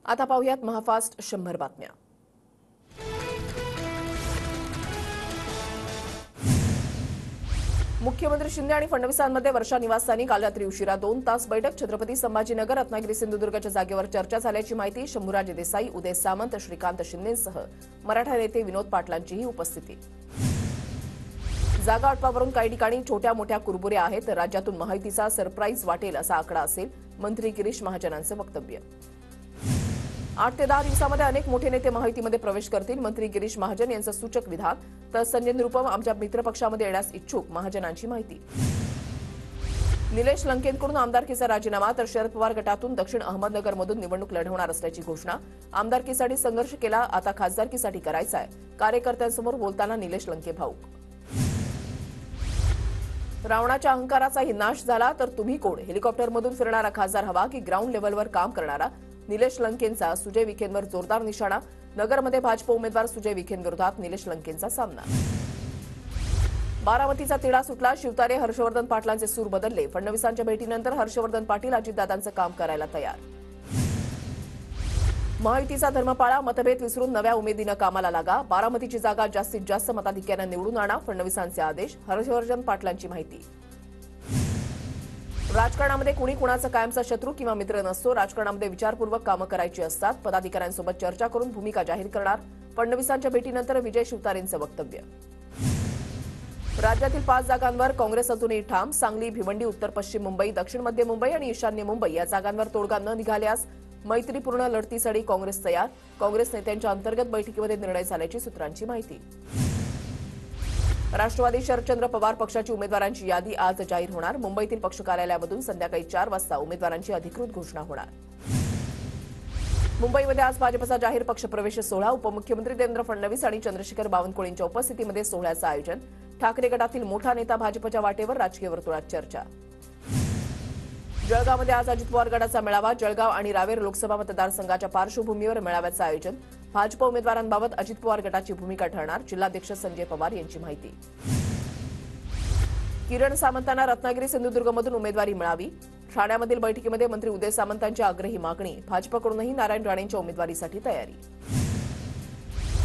आता पाहूयात महाफास्ट 100 बातम्या। मुख्यमंत्री शिंदे आणि फडणवीसांमध्ये वर्षा निवासस्थानी काल रात्री उशिरा 2 तास बैठक। छत्रपती संभाजीनगर रत्नागिरी सिंधुदुर्गच्या जागेवर चर्चा झाल्याची माहिती। शंभूराजे देसाई, उदय सामंत, श्रीकांत शिंदेसह मराठा नेते विनोद पाटलांचीही उपस्थिती। जागा वाटपावरून काही ठिकाणी छोट्या मोठ्या कुरबुऱ्या आहेत। राज्यातून महायुतीचा सरप्राईज वाटेल असा आकडा असेल, मंत्री गिरीश महाजनांचं वक्तव्य। 8 ते 10 दिवसांमध्ये अनेक मोठे नेते महायुतीमध्ये प्रवेश करतील, मंत्री गिरीश महाजन यांचं सूचक विधान। तर संजय निरुपम आमच्या मित्रपक्षामध्ये येण्यास इच्छुक, महाजनांची माहिती। निलेश लंकेंकडून आमदारकीचा राजीनामा, तर शरद पवार गटातून दक्षिण अहमदनगरमधून निवडणूक लढवणार असल्याची घोषणा। आमदारकीसाठी संघर्ष केला, आता खासदारकीसाठी करायचा आहे, कार्यकर्त्यांसमोर बोलताना निलेश लंके भाऊक। रावणाच्या अहंकाराचाही नाश झाला तर तुम्ही कोण? हेलिकॉप्टरमधून फिरणारा खासदार हवा की ग्राउंड लेव्हलवर काम करणारा? निलेश लंकेंचा सुजय विखेंवर जोरदार निशाणा। नगरमध्ये भाजप उमेदवार सुजय विखेंविरोधात निलेश लंकेंचा सामना। बारामतीचा तिढा सुटला, शिवतारे हर्षवर्धन पाटलांचे सूर बदलले। फडणवीसांच्या भेटीनंतर हर्षवर्धन पाटील अजितदादांचं काम करायला तयार। महायुतीचा धर्म पाळा, मतभेद विसरून नव्या उमेदीनं कामाला लागा। बारामतीची जागा जास्तीत जास्त मताधिक्यानं निवडून आणा, फडणवीसांचे आदेश। हर्षवर्धन पाटलांची माहिती। राजकारणामध्ये कुणी कुणाचा कायमचा शत्रू किंवा मित्र नसतो, राजकारणामध्ये विचारपूर्वक कामं करायची असतात, पदाधिकाऱ्यांसोबत चर्चा करून भूमिका जाहीर करणार। फडणवीसांच्या भेटीनंतर विजय शिवतारेंचं वक्तव्य। राज्यातील 5 जागांवर काँग्रेस अजूनही ठाम, सांगली, भिवंडी, उत्तर पश्चिम मुंबई, दक्षिण मध्य मुंबई आणि ईशान्य मुंबई या जागांवर तोडगा न निघाल्यास मैत्रीपूर्ण लढतीसाठी काँग्रेस तयार। काँग्रेस नेत्यांच्या अंतर्गत बैठकीमध्ये निर्णय झाल्याची सूत्रांची माहिती। राष्ट्रवादी शरदचंद्र पवार पक्षाची उमेदवारांची यादी आज जाहीर होणार। मुंबईतील पक्ष कार्यालयामधून संध्याकाळी 4 वाजता उमेदवारांची अधिकृत घोषणा होणार। मुंबईमध्ये आज भाजपचा जाहीर पक्षप्रवेश सोहळा, उपमुख्यमंत्री देवेंद्र फडणवीस आणि चंद्रशेखर बावनकुळेंच्या उपस्थितीमध्ये सोहळ्याचं आयोजन। ठाकरे गटातील मोठा नेता भाजपच्या वाटेवर, राजकीय वर्तुळात चर्चा। जळगावमध्ये आज अजित पवार गटाचा मेळावा, जळगाव आणि रावेर लोकसभा मतदारसंघाच्या पार्श्वभूमीवर मेळाव्याचं आयोजन। भाजप उमेदवारांबाबत अजित पवार गटाची भूमिका ठरणार, जिल्हाध्यक्ष संजय पवार यांची माहिती। किरण सामंतांना रत्नागिरी सिंधुदुर्गमधून उमेदवारी मिळावी, ठाण्यामधील बैठकीमध्ये मंत्री उदय सामंतांची आग्रही मागणी। भाजपकडूनही नारायण राणेंच्या उमेदवारीसाठी तयारी।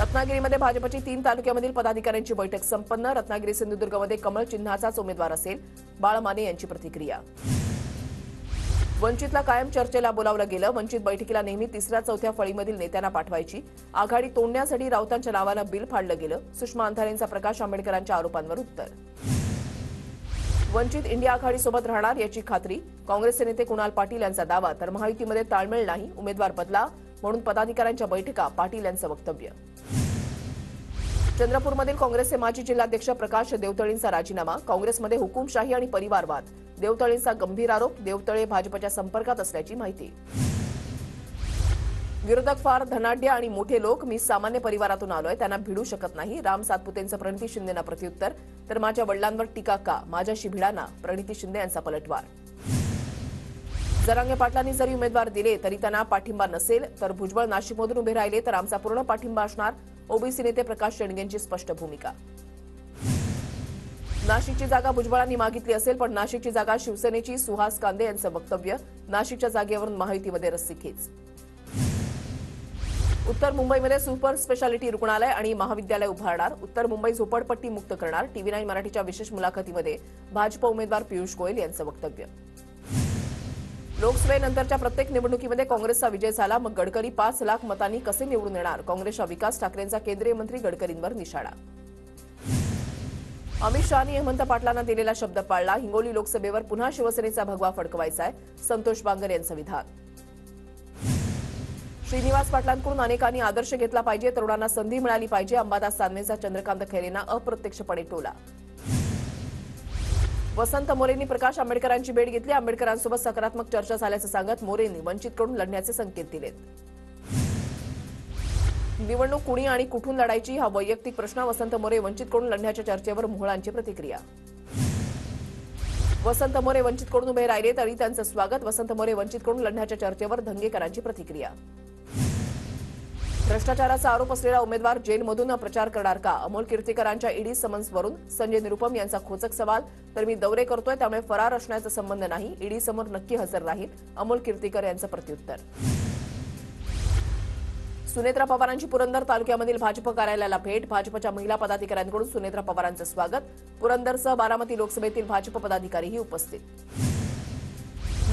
रत्नागिरीमध्ये भाजपची 3 तालुक्यामधील पदाधिकाऱ्यांची बैठक संपन्न, रत्नागिरी सिंधुदुर्गमध्ये कमळ चिन्हाचाच उमेदवार असेल, बाळ माने यांची प्रतिक्रिया। वंचितला कायम चर्चेला बोलावलं गेलं, वंचित बैठकीला नेहमी 3ऱ्या-4थ्या फळीमधील नेत्यांना पाठवायची, आघाडी तोडण्यासाठी राऊतांच्या नावानं बिल फाडलं गेलं। सुषमा अंधारेंचा प्रकाश आंबेडकरांच्या आरोपांवर उत्तर। वंचित इंडिया आघाडीसोबत राहणार याची खात्री, काँग्रेसचे नेते कुणाल पाटील यांचा दावा। तर महायुतीमध्ये ताळमेळ नाही, उमेदवार बदला म्हणून पदाधिकाऱ्यांच्या बैठका, पाटील यांचं वक्तव्य। चंद्रपूरमधील काँग्रेसचे माजी जिल्हाध्यक्ष प्रकाश देवतळेंचा राजीनामा, काँग्रेसमध्ये हुकुमशाही आणि परिवारवाद। देवतळेंचा गंभीर आरोप, देवतळे भाजपच्या संपर्कात असल्याची माहिती। विरोधक फार धनाढ्य आणि मोठे लोक, मी सामान्य परिवारातून आलोय, त्यांना भिडू शकत नाही। राम सातपुतेंचं प्रणिती शिंदेंना प्रत्युत्तर, तर माझ्या वडिलांवर टीका का, माझ्याशी भिडा ना, प्रणिती शिंदे यांचा पलटवार। जरांगे पाटलांनी जरी उमेदवार दिले तरी त्यांना पाठिंबा नसेल, तर भुजबळ नाशिकमधून उभे राहिले तर आमचा पूर्ण पाठिंबा असणार, ओबीसी नेते प्रकाश शेंडगेंची स्पष्ट भूमिका। नाशिकची जागा भुजबळांनी मागितली असेल, पण नाशिकची जागा शिवसेनेची, सुहास कांदे यांचं वक्तव्य। नाशिकच्या जागेवरून महायुतीमध्ये रस्सीखेच। उत्तर मुंबईमध्ये सुपर स्पेशालिटी रुग्णालय आणि महाविद्यालय उभारणार, उत्तर मुंबई झोपडपट्टी मुक्त करणार। TV9 मराठीच्या विशेष मुलाखतीमध्ये भाजप उमेदवार पियुष गोयल यांचं वक्तव्य। लोकसभेनंतरच्या प्रत्येक निवडणुकीमध्ये काँग्रेसचा विजय झाला, मग गडकरी 5 लाख मतांनी कसे निवडून येणार? काँग्रेसच्या विकास ठाकरेंचा केंद्रीय मंत्री गडकरींवर निशाणा। अमित शहानी हेमंत पाटलांना दिलेला शब्द पाळला, हिंगोली लोकसभेवर पुन्हा शिवसेनेचा भगवा फडकवायचा आहे, संतोष बांगर यांचं विधान। श्रीनिवास पाटलांकडून अनेकांनी आदर्श घेतला पाहिजे, तरुणांना संधी मिळाली पाहिजे, अंबादास दानवेचा चंद्रकांत खैरेंना अप्रत्यक्षपणे टोला। वसंत मोरेंनी प्रकाश आंबेडकरांची भेट घेतली, आंबेडकरांसोबत सकारात्मक चर्चा झाल्याचं सांगत मोरेंनी वंचितकडून लढण्याचे संकेत दिलेत। निवडणूक कुणी आणि कुठून लढायची हा वैयक्तिक प्रश्न, वसंत मोरे वंचितकडून लढण्याच्या चर्चेवर मोहोळांची प्रतिक्रिया। वसंत मोरे वंचितकडून उभे राहिले तरी त्यांचं स्वागत, वसंत मोरे वंचितकडून लढण्याच्या चर्चेवर धंगेकरांची प्रतिक्रिया। भ्रष्टाचाराचा आरोप असलेला उमेदवार जेलमधून प्रचार करणार का? अमोल कीर्तीकरांच्या ईडी समन्सवरून संजय निरुपम यांचा खोचक सवाल, तर मी दौरे करतोय त्यामुळे फरार असण्याचा संबंध नाही, ईडी समोर नक्की हजर राहील, अमोल कीर्तीकर यांचं प्रत्युत्तर। सुनेत्रा पवारांची पुरंदर तालुक्यामधील भाजप कार्यालयाला भेट, भाजपच्या महिला पदाधिकाऱ्यांकडून सुनेत्रा पवारांचं स्वागत. पुरंदरसह बारामती लोकसभेतील भाजप पदाधिकारीही उपस्थित.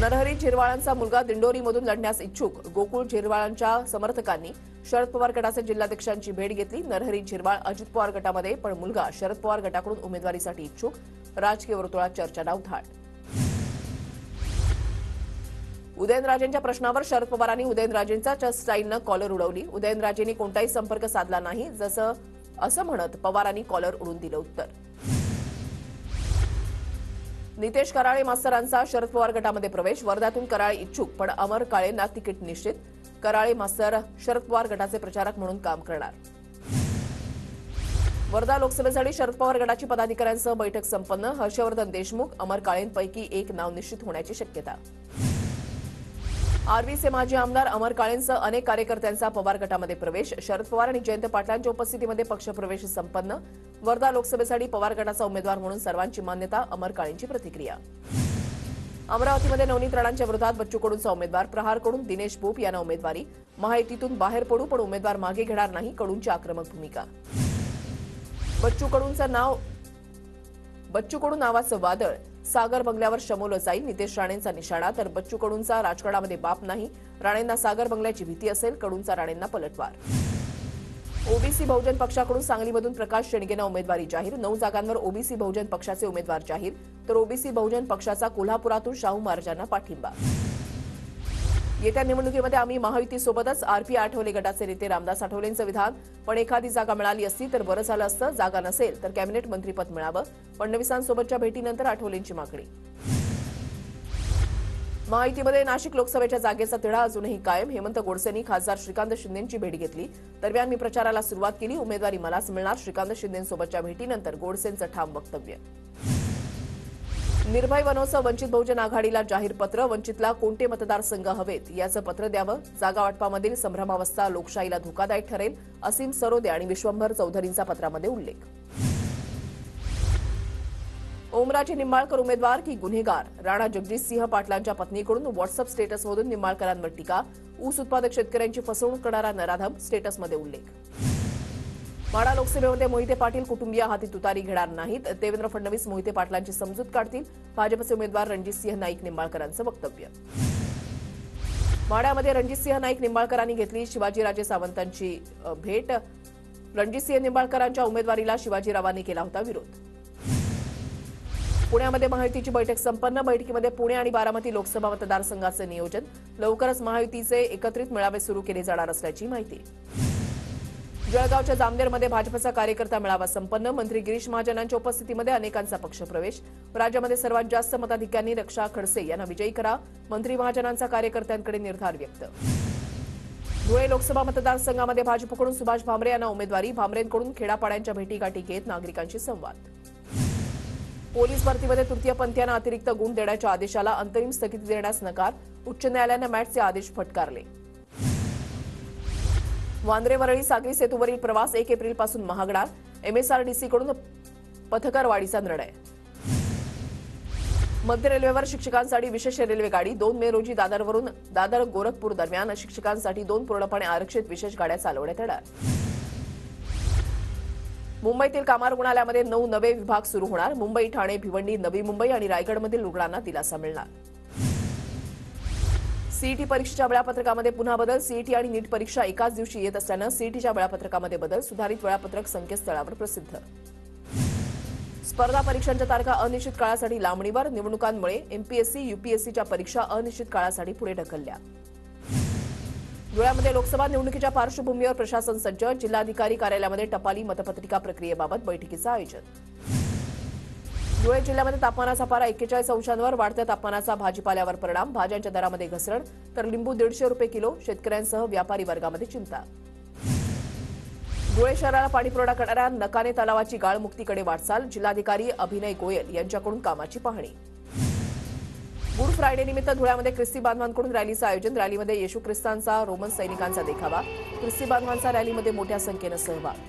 नरहरी झिरवाळांचा मुलगा दिंडोरीमधून लढण्यास इच्छुक, गोकुळ झिरवाळांच्या समर्थकांनी शरद पवार गटाचे जिल्हाध्यक्षांची भेट घेतली. नरहरी झिरवाळ अजित पवार गटामध्ये, पण मुलगा शरद पवार गटाकडून उमेदवारीसाठी इच्छुक. राजकीय वर्तुळात चर्चांना उधाण. उदयनराजेंच्या प्रश्नावर शरद पवारांनी उदयनराजेंच्या स्टाईलनं कॉलर उडवली. उदयनराजेंनी कोणताही संपर्क साधला नाही असं म्हणत पवारांनी कॉलर उडून दिलं उत्तर. नितेश कराळे मास्तरांचा शरद पवार गटामध्ये प्रवेश, वर्ध्यातून कराळे इच्छुक, पण अमर काळेंना तिकीट निश्चित. कराळे मास्तर शरद पवार गटाचे प्रचारक म्हणून काम करणार. वर्धा लोकसभेसाठी शरद पवार गटाची पदाधिकाऱ्यांसह बैठक संपन्न. हर्षवर्धन देशमुख, अमर काळेंपैकी एक नाव निश्चित होण्याची शक्यता. आर्वीचे माजी आमदार अमर काळेंसह अनेक कार्यकर्त्यांचा पवार गटामध्ये प्रवेश. शरद पवार आणि जयंत पाटलांच्या उपस्थितीमध्ये पक्षप्रवेश संपन्न. वर्धा लोकसभेसाठी पवार गटाचा उमेदवार म्हणून सर्वांची मान्यता, अमर काळेंची प्रतिक्रिया. अमरावतीमध्ये नवनीत राणांच्या विरोधात बच्चू कडूंचा उमेदवार, प्रहारकडून दिनेश बोप यांना उमेदवारी. महायुतीतून बाहेर पडू पण उमेदवार मागे घेणार नाही, कडूंची आक्रमक भूमिका. बच्चू कडू नावाचं वादळ, सागर बंगल्यावर शमवलं जाईल, नितेश राणेंचा निशाणा. तर बच्चू कडूंचा राजकारणामध्ये बाप नाही, राणेंना सागर बंगल्याची भीती असेल, कडूंचा राणेंना पलटवार. ओबीसी बहुजन पक्षाकडून सांगलीमधून प्रकाश शेंडगेंना उमेदवारी जाहीर. 9 जागांवर ओबीसी बहुजन पक्षाचे उमेदवार जाहीर, तर ओबीसी बहुजन पक्षाचा कोल्हापुरातून शाहू महाराजांना पाठिंबा. येत्या निवडणुकीमध्ये आम्ही महायुतीसोबतच. आरपी आठवले गटाचे नेते रामदास आठवलेंचं विधान, पण एखादी जागा मिळाली असती तर बरं झालं असतं. जागा नसेल तर कॅबिनेट मंत्रीपद मिळावं. फडणवीसांसोबतच्या भेटीनंतर आठवलेंची मागणी. महायुतीमध्ये नाशिक लोकसभेच्या जागेचा तिढा अजूनही कायम. हेमंत गोडसेंनी खासदार श्रीकांत शिंदेंची भेट घेतली. दरम्यान मी प्रचाराला सुरुवात केली, उमेदवारी मलाच मिळणार. श्रीकांत शिंदेंसोबतच्या भेटीनंतर गोडसेंचं ठाम वक्तव्य. निर्भय वनोत्सव, वंचित बहुजन आघाडीला जाहीर पत्र. वंचितला कोणते मतदारसंघ हवेत याचं पत्र द्यावं. जागा वाटपामधील संभ्रमावस्था लोकशाहीला धोकादायक ठरेल, असीम सरोदे आणि विश्वंभर चौधरींचा पत्रामध्ये उल्लेख. ओमराजे निंबाळकर उमेदवार की गुन्हेगार, राणा जगजितसिंह पाटलांच्या पत्नीकडून व्हॉट्सअप स्टेटसमधून निंबाळकरांवर टीका. ऊस उत्पादक शेतकऱ्यांची फसवणूक करणारा नराधम, स्टेटसमध्ये उल्लेख. माढा लोकसभेमध्ये मोहिते पाटील कुटुंबीय हाती तुतारी घेणार नाहीत. देवेंद्र फडणवीस मोहिते पाटलांची समजूत काढतील. भाजपचे उमेदवार रणजितसिंह नाईक निंबाळकरांचं वक्तव्य. माढ्यामध्ये रणजितसिंह नाईक निंबाळकरांनी घेतली शिवाजीराजे सावंतांची भेट. रणजितसिंह निंबाळकरांच्या उमेदवारीला शिवाजीरावांनी केला होता विरोध. पुण्यामध्ये महायुतीची बैठक संपन्न. बैठकीमध्ये पुणे आणि बारामती लोकसभा मतदारसंघाचं नियोजन. लवकरच महायुतीचे एकत्रित मेळावे सुरू केले जाणार असल्याची माहिती. जळगावच्या जामनेरमध्ये भाजपचा कार्यकर्ता मेळावा संपन्न. मंत्री गिरीश महाजनांच्या उपस्थितीमध्ये अनेकांचा पक्षप्रवेश. राज्यामध्ये सर्वात जास्त मताधिक्यांनी रक्षा खडसे यांना विजयी करा. मंत्री महाजनांचा कार्यकर्त्यांकडे निर्धार व्यक्त. धुळे लोकसभा मतदारसंघामध्ये भाजपकडून सुभाष भामरे यांना उमेदवारी. भामरेंकडून खेडापाड्यांच्या भेटीगाठी घेत नागरिकांशी संवाद. पोलीस भरतीमध्ये तृतीयपंथीयांना अतिरिक्त गुण देण्याच्या आदेशाला अंतरिम स्थगिती देण्यास नकार. उच्च न्यायालयानं मॅटचे आदेश फटकारले. वांद्रे वरळी सागरी सेतूवरील प्रवास 1 एप्रिलपासून महागणार. एमएसआरडीसीकडून पथकर वाढीचा निर्णय. मध्य रेल्वेवर शिक्षकांसाठी विशेष रेल्वेगाडी. 2 मे रोजी दादरवरून दादर गोरखपूर दरम्यान शिक्षकांसाठी 2 पूर्णपणे आरक्षित विशेष गाड्या चालवण्यात येणार. मुंबईतील कामा रुग्णालयामध्ये 9 नवे विभाग सुरू होणार. मुंबई, ठाणे, भिवंडी, नवी मुंबई आणि रायगडमधील रुग्णांना दिलासा मिळणार. सीईटी परीक्षेच्या वेळापत्रकामध्ये पुन्हा बदल. सीईटी आणि नीट परीक्षा एकाच दिवशी येत असल्यानं सीईटीच्या वेळापत्रकामध्ये बदल. सुधारित वेळापत्रक संकेतस्थळावर प्रसिद्ध. स्पर्धा परीक्षांच्या तारखा अनिश्चित काळासाठी लांबणीवर. निवडणुकांमुळे एमपीएससी, यूपीएससीच्या परीक्षा अनिश्चित काळासाठी पुढे ढकलल्या. धुळ्यामध्ये लोकसभा निवडणुकीच्या पार्श्वभूमीवर प्रशासन सज्ज. जिल्हाधिकारी कार्यालयामध्ये टपाली मतपत्रिका प्रक्रियेबाबत बैठकीचं आयोजन. धुळे जिल्ह्यामध्ये तापमानाचा पारा 41 अंशांवर. वाढत्या तापमानाचा भाजीपाल्यावर परिणाम. भाज्यांच्या दरामध्ये घसरण, तर लिंबू 150 रुपये किलो. शेतकऱ्यांसह व्यापारी वर्गामध्ये चिंता. धुळे शहराला पाणीपुरवठा करणाऱ्या नकाने तलावाची गाळमुक्तीकडे वाटचाल. जिल्हाधिकारी अभिनय गोयल यांच्याकडून कामाची पाहणी. गुड फ्रायडे निमित्त धुळ्यामध्ये ख्रिस्ती बांधवांकडून रॅलीचं आयोजन. रॅलीमध्ये येशू ख्रिस्तांचा, रोमन सैनिकांचा देखावा. ख्रिस्ती बांधवांचा रॅलीमध्ये मोठ्या संख्येनं सहभाग.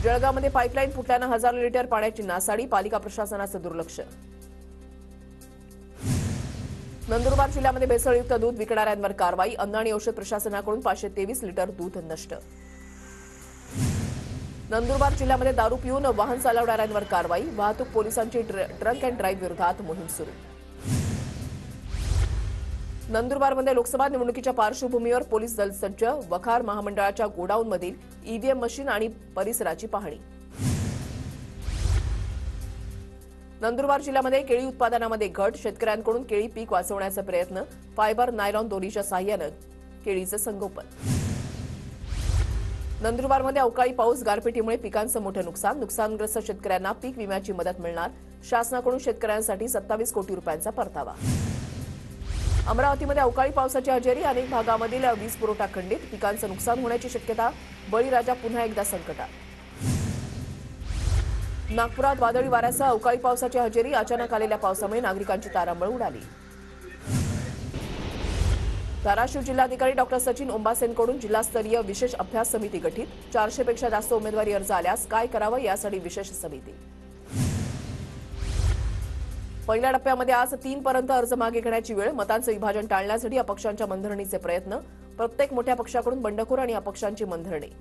जळगावमध्ये पाईपलाईन फुटल्यानं हजारो लिटर पाण्याची नासाडी. पालिका प्रशासनाचं दुर्लक्ष. नंदुरबार जिल्ह्यामध्ये भेसळयुक्त दूध विकणाऱ्यांवर कारवाई. अन्न आणि औषध प्रशासनाकडून 523 लिटर दूध नष्ट. नंदुरबार जिल्ह्यामध्ये दारू पिऊन वाहन चालवणाऱ्यांवर कारवाई. वाहतूक पोलिसांची ड्रंक अँड ड्राईव्ह विरोधात मोहीम सुरू. नंदुरबारमध्ये लोकसभा निवडणुकीच्या पार्श्वभूमीवर पोलीस दल सज्ज. वखार महामंडळाच्या गोडाऊनमधील ईव्हीएम मशीन आणि परिसराची पाहणी. नंदुरबार जिल्ह्यामध्ये केळी उत्पादनामध्ये घट. शेतकऱ्यांकडून केळी पीक वाचवण्याचा प्रयत्न. फायबर नायलॉन दोरीच्या साह्यानं केळीचं संगोपन. नंदुरबारमध्ये अवकाळी पाऊस, गारपिटीमुळे पिकांचं मोठं नुकसान. नुकसानग्रस्त शेतकऱ्यांना पीक विम्याची मदत मिळणार. शासनाकडून शेतकऱ्यांसाठी 27 कोटी रुपयांचा परतावा. अमरावतीमध्ये अवकाळी पावसाची हजेरी. अनेक भागामधील वीज पुरवठा खंडित. पिकांचं नुकसान होण्याची शक्यता. बळीराजा पुन्हा एकदा संकटात. नागपुरात वादळी वाऱ्यासह अवकाळी पावसाची हजेरी. अचानक आलेल्या पावसामुळे नागरिकांची तारांबळ उडाली. धाराशिव जिल्हाधिकारी डॉक्टर सचिन ओंबासेंकडून जिल्हास्तरीय विशेष अभ्यास समिती गठीत. 400 पेक्षा जास्त उमेदवारी अर्ज आल्यास काय करावं यासाठी विशेष समिती. पहिल्या टप्प्यामध्ये आज 3 पर्यंत अर्ज मागे घेण्याची वेळ. मतांचं विभाजन टाळण्यासाठी अपक्षांच्या मनधरणीचे प्रयत्न. प्रत्येक मोठ्या पक्षाकडून बंडखोर आणि अपक्षांची मनधरणी.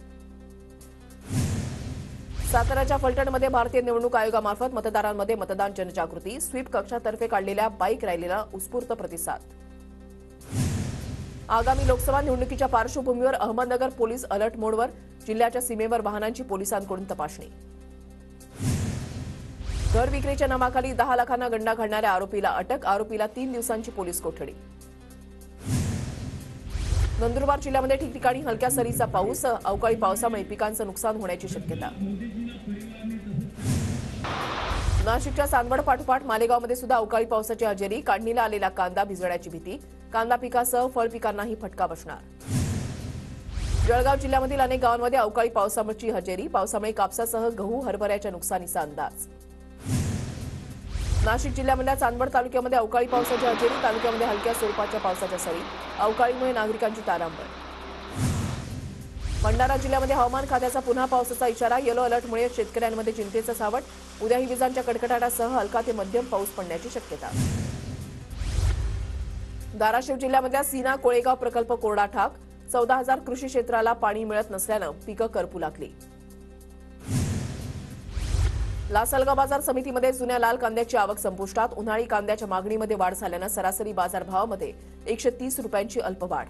साताऱ्याच्या फलटणमध्ये भारतीय निवडणूक आयोगामार्फत मतदारांमध्ये मतदान जनजागृती. स्वीप कक्षातर्फे काढलेल्या बाईक रॅलीला उत्स्फूर्त प्रतिसाद. आगामी लोकसभा निवडणुकीच्या पार्श्वभूमीवर अहमदनगर पोलीस अलर्ट मोडवर. जिल्ह्याच्या सीमेवर वाहनांची पोलिसांकडून तपासणी. घर विक्रीच्या नावाखाली 10 लाखांना गंडा घालणाऱ्या आरोपीला अटक. आरोपीला 3 दिवसांची पोलीस कोठडी. नंदुरबार जिल्ह्यामध्ये ठिकठिकाणी हलक्या सरीचा पाऊस. अवकाळी पावसामुळे पिकांचं नुकसान होण्याची शक्यता. नाशिकच्या चांदवड पाठोपाठ मालेगावमध्ये सुद्धा अवकाळी पावसाची हजेरी. काढणीला आलेला कांदा भिजण्याची भीती. कांदा पिकासह फळ पिकांनाही फटका बसणार. जळगाव जिल्ह्यामधील अनेक गावांमध्ये अवकाळी पावसाची हजेरी. पावसामुळे कापसासह गहू, हरभऱ्याच्या नुकसानीचा अंदाज. नाशिक जिल्ह्यामधल्या चांदवड तालुक्यामध्ये अवकाळी पावसाची हजेरी. तालुक्यामध्ये हलक्या स्वरूपाच्या पावसाच्या सरी. अवकाळीमुळे नागरिकांची तारांबळ. भंडारा जिल्ह्यामध्ये हवामान खात्याचा पुन्हा पावसाचा इशारा. येलो अलर्टमुळे शेतकऱ्यांमध्ये चिंतेचं सावट. उद्याही विजांच्या कडकडाटासह हलका ते मध्यम पाऊस पडण्याची शक्यता. धाराशिव जिल्ह्यामधल्या सीना कोळेगाव प्रकल्प कोरडा ठाक. 14,000 कृषी क्षेत्राला पाणी मिळत नसल्यानं पिकं करपू लागली. लासलगाव बाजार समितीमध्ये जुन्या लाल कांद्याची आवक संपुष्टात. उन्हाळी कांद्याच्या मागणीमध्ये वाढ झाल्यानं सरासरी बाजारभावामध्ये 130 रुपयांची अल्पवाढ.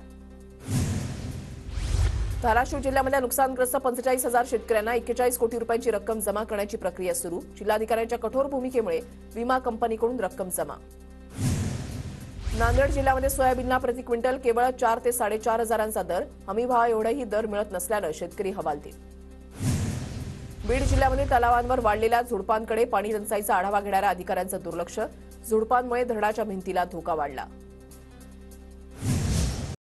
धाराशिव जिल्ह्यामध्ये नुकसानग्रस्त 45,000 शेतकऱ्यांना 41 कोटी रुपयांची रक्कम जमा करण्याची प्रक्रिया सुरू. जिल्हाधिकाऱ्यांच्या कठोर भूमिकेमुळे विमा कंपनीकडून रक्कम जमा. नांदेड जिल्ह्यामध्ये सोयाबीनला प्रति क्विंटल केवळ 4 ते 4.5 हजारांचा दर. हमीभाव एवढाही दर मिळत नसल्यानं शेतकरी हवालदिल. बीड जिल्ह्यामध्ये तलावांवर वाढलेल्या झुडपांकडे पाणी टंचाईचा आढावा घेणाऱ्या अधिकाऱ्यांचं दुर्लक्ष. झुडपांमुळे धरणाच्या भिंतीला धोका वाढला.